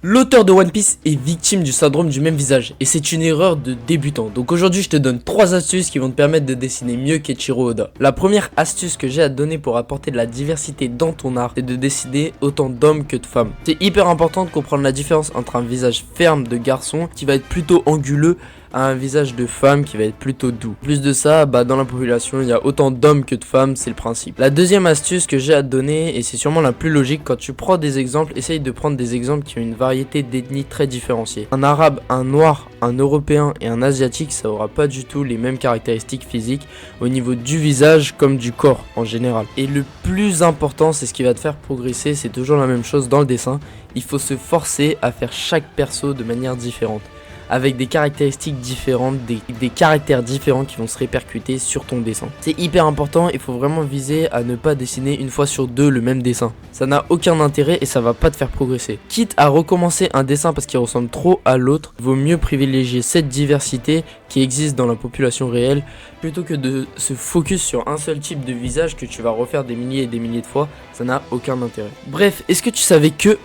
L'auteur de One Piece est victime du syndrome du même visage, et c'est une erreur de débutant. Donc aujourd'hui je te donne 3 astuces qui vont te permettre de dessiner mieux qu'Eiichiro Oda. La première astuce que j'ai à te donner pour apporter de la diversité dans ton art, c'est de dessiner autant d'hommes que de femmes. C'est hyper important de comprendre la différence entre un visage ferme de garçon qui va être plutôt anguleux à un visage de femme qui va être plutôt doux. Plus de ça, dans la population, il y a autant d'hommes que de femmes, c'est le principe. La deuxième astuce que j'ai à te donner, et c'est sûrement la plus logique, quand tu prends des exemples, essaye de prendre des exemples qui ont une variété d'ethnies très différenciées. Un arabe, un noir, un européen et un asiatique, ça aura pas du tout les mêmes caractéristiques physiques au niveau du visage comme du corps en général. Et le plus important, c'est ce qui va te faire progresser, c'est toujours la même chose dans le dessin, il faut se forcer à faire chaque perso de manière différente, avec des caractéristiques différentes, des caractères différents qui vont se répercuter sur ton dessin. C'est hyper important, il faut vraiment viser à ne pas dessiner une fois sur deux le même dessin. Ça n'a aucun intérêt et ça va pas te faire progresser. Quitte à recommencer un dessin parce qu'il ressemble trop à l'autre, vaut mieux privilégier cette diversité qui existe dans la population réelle plutôt que de se focus sur un seul type de visage que tu vas refaire des milliers et des milliers de fois. Ça n'a aucun intérêt. Bref, est-ce que tu savais que